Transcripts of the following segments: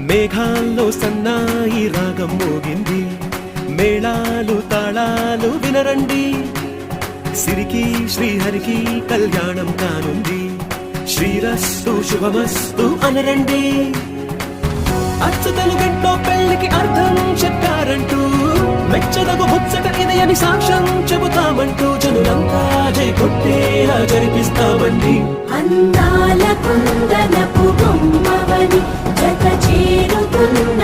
మేఘాల్లో సన్నాయి రాగం మోగింది, మేళాలు తాళాలు వినరండి, సిరికి శ్రీహరికి కళ్యాణం కానుంది, శ్రీరస్తు శుభమస్తు అనరండి. అచ్చుతలు గంటో పెళ్లికి అర్థం చెప్పారంటూ, మెచ్చదగు ముచ్చట ఇది అని సాక్ష్యం చెబుతామంటూ, జనులంతా జై కొట్టేలా జరిపిస్తామండి. అందాల కుందనపు బొమ్మవని జత చేరుతున్న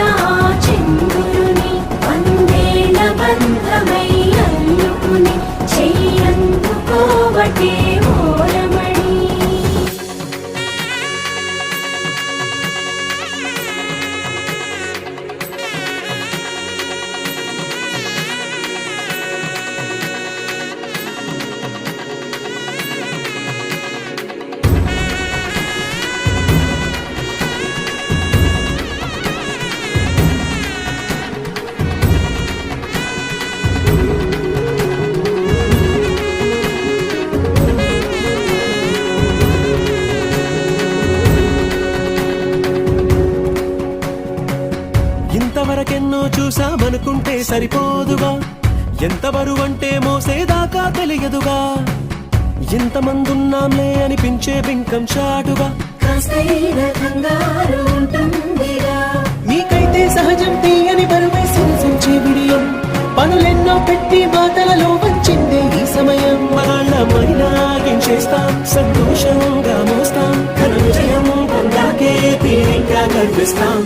చంద్రుని, వందేల బంధమై అల్లుకుని చెయ్యందుకోవటే ఓరమణి. ఇంతవరకెన్నో చూసామనుకుంటే సరిపోదుగా, ఎంత బరువంటే మోసేదాకా తెలియదుగా, ఇంతమందున్నాంలే అనిపించే బింకం చాటుగా, మీకైతే సహజం తీయని బరువే సంచే విడియం, పనులెన్నో పెట్టి మాటలలో వచ్చిందే ఈ సమయం. మనాళ్ళమైనా ఏం చేస్తాం, సంతోషంగా మోస్తాం, ఘన విజయం పొందాకే తీరిగ్గా కనిపిస్తాం.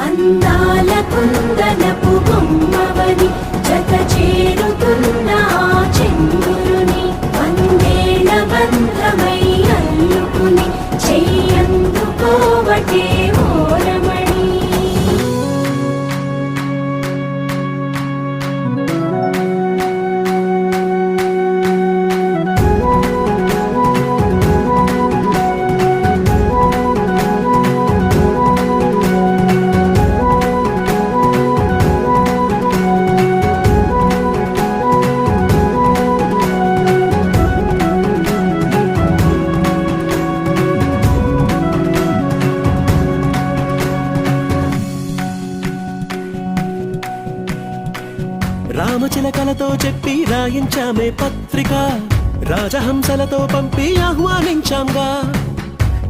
అందాల కుందనపు బొమ్మవని జత చేరుతున్న చంద్రుని, వందేల బంధమై అల్లుకుని చెయ్యందుకోవటే ఓరమణి. రామచిలకలతో చెప్పి రాయించామే పత్రిక, రాజహంసలతో పంపి ఆహ్వానించాంగా,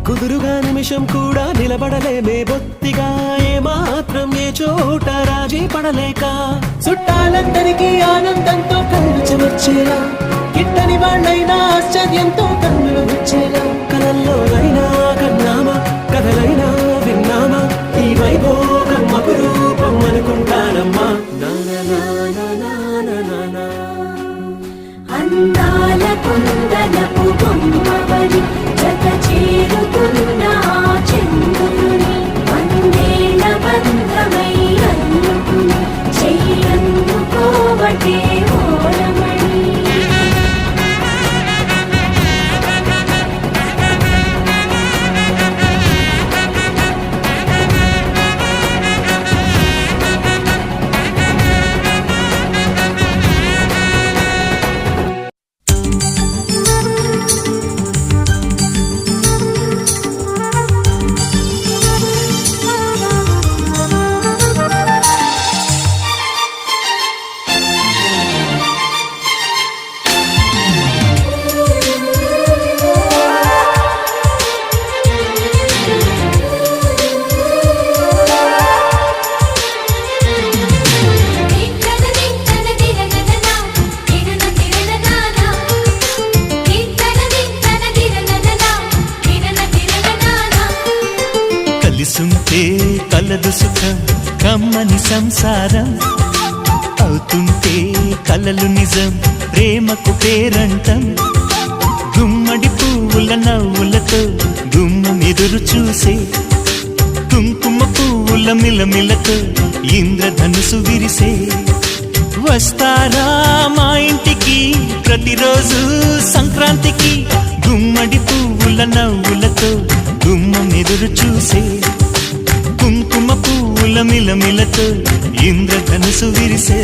కుదురుగా నిమిషం కూడా నిలబడలేమే బొత్తిగా, ఏ మాత్రం ఏ చోట రాజీ పడలేక, చుట్టాలందరికీ ఆనందంతో కళ్ళు చెమర్చేలా, గిట్టని వాళ్ళైనా ఆశ్చర్యంతో కన్నులు వచ్చేలా, కలల్లోనైనా కన్నామా కథలైనా విన్నామా, ఈ వైభోగం అపురూపం అనుకుంటానమ్మా. అందాల కుందనపు బొమ్మవని జత చేరుతున్న చంద్రుని, వందేల బంధమై అల్లుకుని చెయ్యందుకోవటే ఓరమణి. కలిసుంటే కలదు సుఖం కమ్మని సంసారం, అవుతుంటే కలలు నిజం ప్రేమకు పేరంటం, గుమ్మడి పువ్వుల నవ్వులతో గుమ్మం ఎదురు చూసే, కుంకుమ పువ్వుల మిలమిలతో ఇంద్రధనుసు విరిసే, వస్తారా మా ఇంటికి ప్రతిరోజు సంక్రాంతికి, గుమ్మడి పువ్వుల నవ్వులతో గుమ్మం ఎదురు చూసే కుంకుమ పువ్వుల మిలమిలతో ఇంద్రధనుసు విరిసే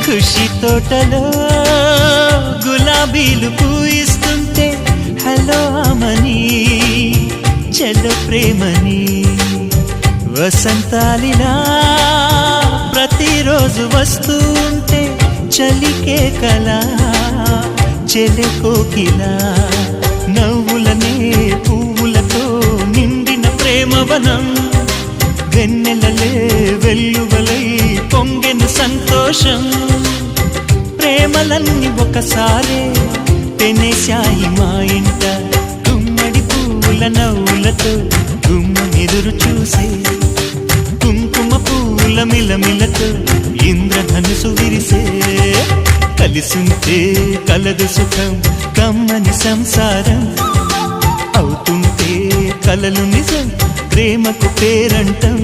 ఖుషి తోటలో గులాబీలు పూయిస్తుంటే హలో అమని చెల్లో ప్రేమని వసంతాలిలా ప్రతిరోజు వస్తూ ఉంటే చలికే కలా చెలె కోకిలా నవ్వులనే పువ్వులతో నిండిన ప్రేమవనం వెన్నెలలే వెల్లువలై పొంగెను సంతోషం ప్రేమలన్నీ ఒకసారే తెనేశాయి మా ఇంట గుమ్మడి పువ్వుల నవ్వులతో గుమ్మం ఎదురు చూసే కుంకుమ పువ్వుల మిలమిలతో ఇంద్రధనుసు విరిసే కలిసుంటే కలదు సుఖం కమ్మని సంసారం అవుతుంటే కలలు నిజం ప్రేమకు పేరంటం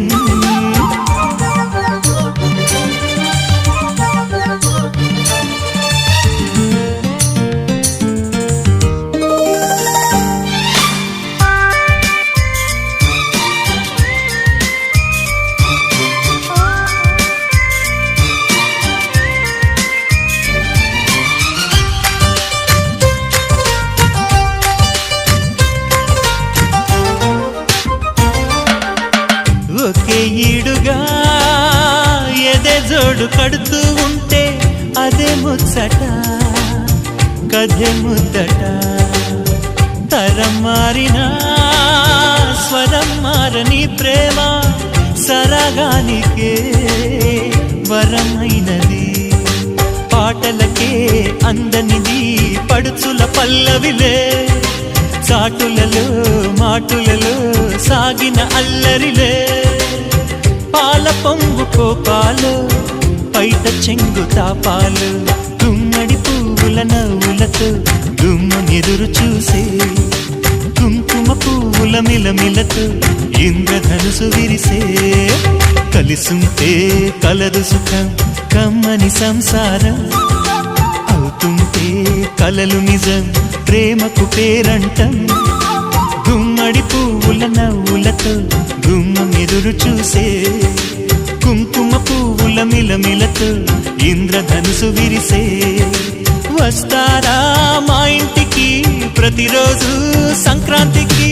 ఒకే ఈడుగా ఎదే జోడు కడుతూ ఉంటే అదే ముచ్చట కథే ముద్దట తరం మారినా స్వరం మారని ప్రేమ సరగానికే వరమైనది పాటలకే అందనిది పడుచుల పల్లవిలే చాటులలో మాటులలో సాగిన అల్లరిలే పాల పొంగు కోపాలు పైట చెంగు తాపాలు గుమ్మడి పువ్వుల నవ్వులతో గుమ్మం ఎదురు చూసే కుంకుమ పువ్వుల మిలమిలతో ఇంద్రధనుసు విరిసే కలిసుంటే కలదు సుఖం కమ్మని సంసారం అవుతుంటే కలలు నిజం ప్రేమకు పేరంటం గుమ్మడి పువ్వుల నవ్వులతో గుమ్మం ఎదురు చూసే కుంకుమ పువ్వుల మిలమిలతో ఇంద్రధనుసు విరిసే వస్తారా మా ఇంటికి ప్రతిరోజు సంక్రాంతికి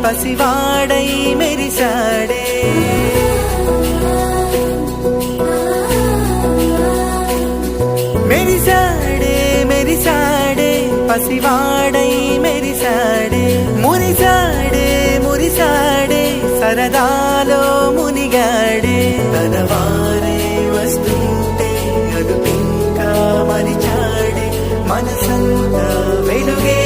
పసివాడై మెరిసాడే మెరిసాడే మెరిసాడే పసివాడై మెరిసాడే మురిసాడే మురిసాడే సరదాలో మునిగాడే తనవారే వస్తుంటే అదుపింకా మరిచాడే మనసంతా వెలుగే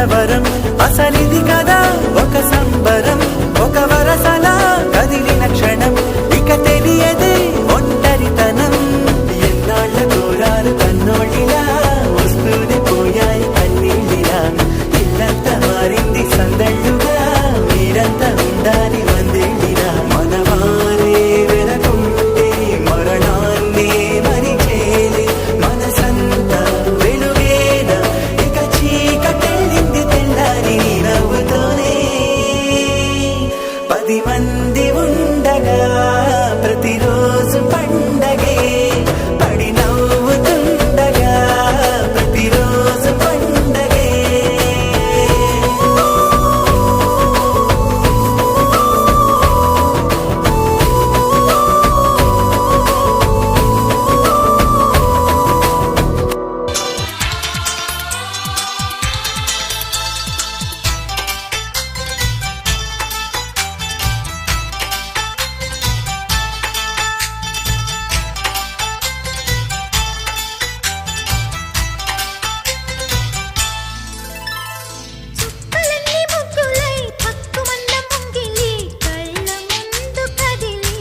కలవరం అసలిది కదా ఒక సంబరం ఒక వరసలా కదిలిన క్షణం ఇక తెలియదే ఒంటరితనం ఎన్నాళ్ళ కోరారు కన్నోళ్ళిలా వస్తూనే పోయాయి కన్నీళ్ళిలా ఇల్లంతా మారింది సందళ్ళుగా మీరంతా ఉండాలి వందేళ్ళిలా మనవారే వెనకుంటే మరణాన్ని మరిచేలే మనసంతా వెలుగేనా ఇక చీకటెళ్ళింది తెల్లారి నవ్వుతోనే 10 మంది ఉండగా ప్రతిరోజు పండగే పడి నవ్వుతుండగా ప్రతిరోజు పండగే చుక్కలన్నీ ముగ్గులై పక్కుమన్న ముంగిలి కళ్ళ ముందు కదిలి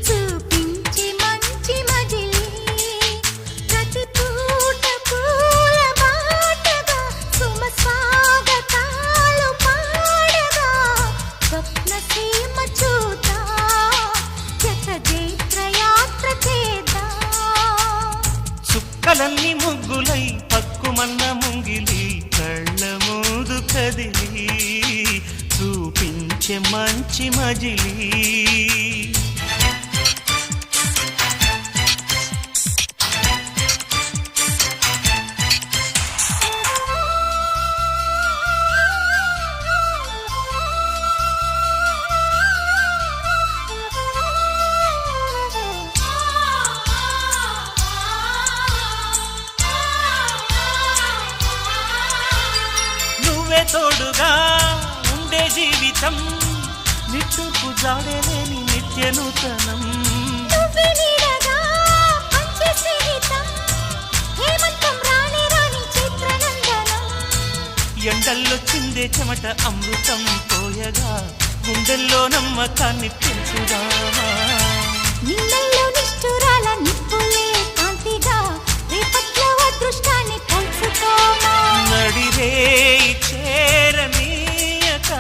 చూపించి మంచి మజిలి ప్రతి పూట పూల బాటగా సుమ స్వాగతాలు పాడగా స్వప్న సీమ చూద్దా జత జైత్ర యాత్ర చేద్దాం చుక్కలన్నీ ముగ్గులై పక్కుమన్న ముంగిలి కళ్ళ మూదు కదిలి చూపించే మంచి మజిలి నువ్వే తోడుగా ఉండే జీవితం నిట్టుకు జాడలేని నిత్య నూతనం నువ్వే నీడగా పంచే స్నేహితం హేమంతం రాని రాని చిత్రనందనం ఎండల్లో చిందే చెమట అమృతం పోయగా గుండెల్లో నమ్మకాన్ని పెంచుదామా నిన్నల్లో నిష్ఠురాల నిప్పులే కాంతిగా రేపట్లో అదృష్టాన్ని పంచుకోమా నడిరే చేరనీయక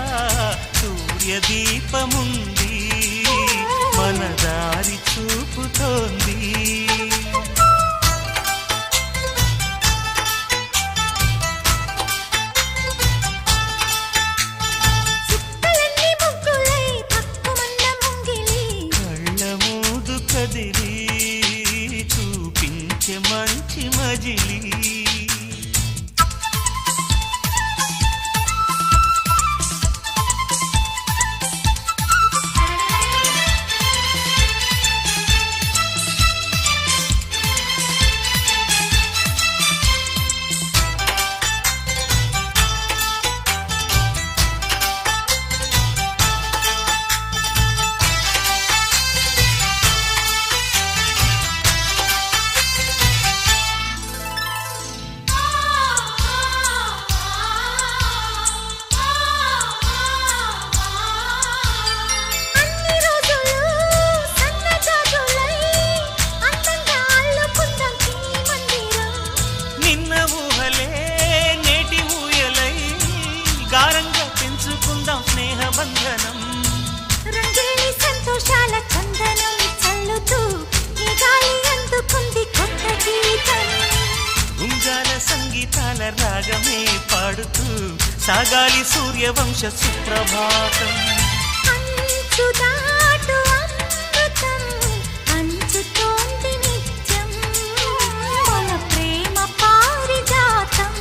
సూర్యదీపముంది మన దారి చూపుతోంది చుక్కలన్నీ ముగ్గులై పక్కుమన్న ముంగిలి కళ్ళ మూదు కదిలి చూపించే మంచి మజిలి అన్ని రోజులు సన్నజాజులై అందంగా అల్లుకుందాం చిన్ని మందిరం నిన్న ఊహలే నేటి ఊయలై గారంగా పెంచుకుందాం స్నేహబంధనం రంగేలి సంతోషాల చందనం చల్లుతూ ఈ గాలి అందుకుంది కొత్త గీతం గుంజాల సంగీతాల రాగమే పాడుతూ సాగాలి సూర్యవంశ సుప్రభాతం అంచు దాటు అమృతం అంచుతోంది నిత్యం మన ప్రేమ పారిజాతం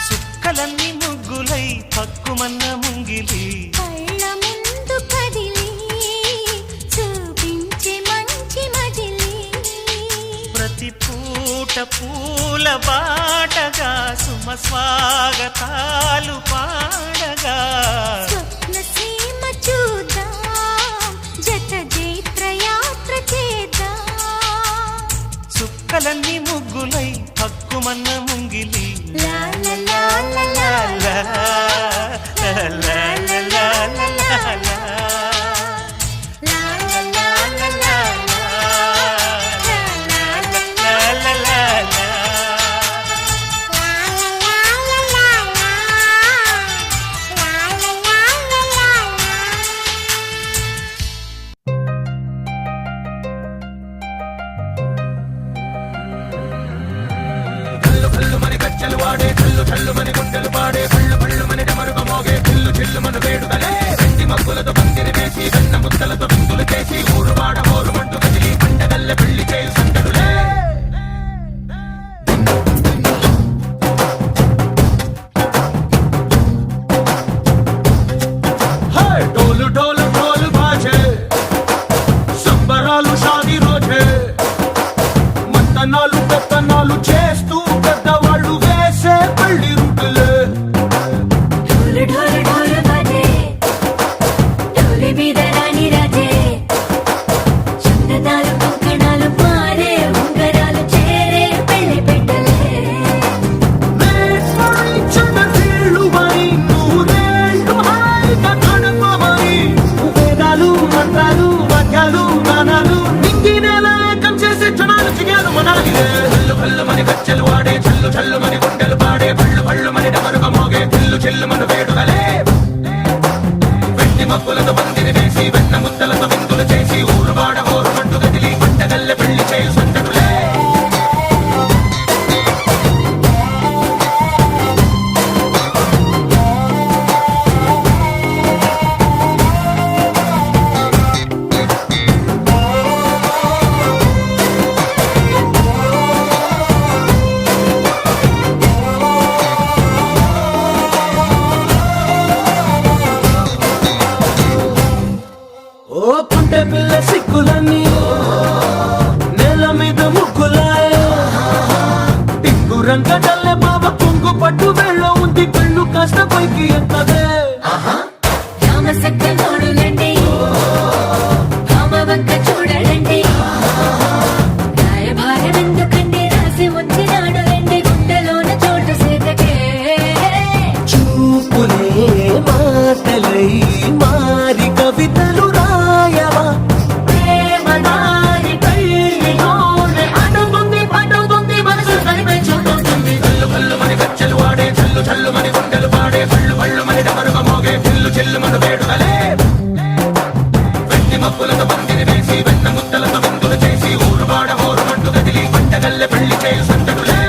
చుక్కలన్నీ ముగ్గులై పక్కుమన్న ముంగిలి కళ్ళ ముందు కదిలి చూపించే మంచి మజిలి ప్రతి పూట పూల బాటగా సుమ స్వాగతాలు పాడగా స్వప్న సీమ చూద్దాం జత జైత్ర యాత్ర తగుమన్న ముంగిలి లా లా లా లా లా లా, లా, లా, లా, లా, లా, లా, లా. లా లా లా లా లా డోలు డోలు డోలు బాజే సంబరాలు షాదీ రోజే మంతనాలు పెత్తనాలు చేస్తూ పెద్దవాళ్ళు వేసే పెళ్లి రుటులే ढोल ढोल ढोल बाजे ढोली మీద రాణి రాజే చందనాలు కంకణాలు మారే ఉంగరాలు చేరే పెళ్లి పెట్టలే చిన్నీళ్ళుమని నూరేళ్ళు హాయిగా గడపమని వేదాలు మంత్రాలు వాక్యాలు గానాలు నింగినేల ఏకం చేసే క్షణాలు చిగాలు మనాలి హల్లు హల్లుమని గజ్జలు వాడే చల్లు చల్లుమని గుండెలు పాడే పళ్ళు పళ్ళుమని డమరుగ మోగే పిల్లు చెల్లుమను వేడుకలే వెండి మబ్బులతో పందిరి వేసి వెన్న ముద్దలతో విందులు చేసి ఊరువాడ ఊరుమంటూ కదిలి పంటగల్లె పెళ్లి చేయు సందడులే ఓ పుంటె పిల్ల సిక్కులన్నీ నేల మీద ముగ్గులాయ టింగు రంగడల్లే బాబ కుంగు పట్టు వెళ్ళ ఉంది కళ్ళు కాస్త పైకి ఎక్కదే రామ సక్క నోడులండి రామ వంక చూడలండి రాయభారం ఎందుకండి రాసి ఉంచినాడు రండి గుండెలోన చోటు సేతకే చూపులే మాటలై మారి కవితలు రాయవా ప్రేమదారి పెళ్లిలోనే అడుగుంది పడుతుంది మనసు కనిపించుకుంటుంది కల్లు కల్లుమని గజ్జలు వాడే చల్లు చల్లుమని గుండెలు పాడే పళ్ళు పళ్ళుమని డమరుగ మోగే పిల్లు చెల్లుమను వేడుకలే వెండి మబ్బులతో పందిరి వేసి వెన్న ముద్దలతో విందులు చేసి ఊరువాడ ఊరుమంటూ కదిలి పంటగల్లె పెళ్లి చేయు సందడులే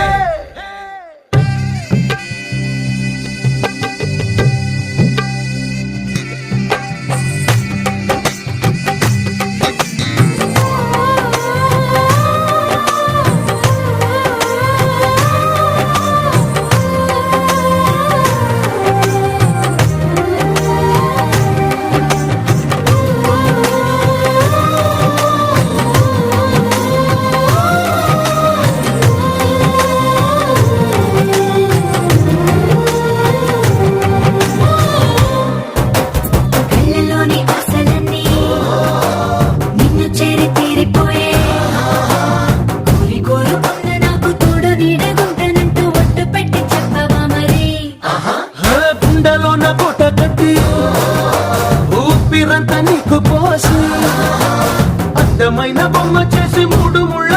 కళ్ళలోని ఆశలన్నీ నిన్ను చేరి తీరిపోయే కోరి కోరుకున్న నాకు తోడు నీడగుంటనంటూ ఒట్టు పెట్టి చెప్పవా మరి గుండెలోన కోట కట్టి ఊపిరంతా నీకు పోసి అందమైన బొమ్మ చేసి మూడు ముళ్ళ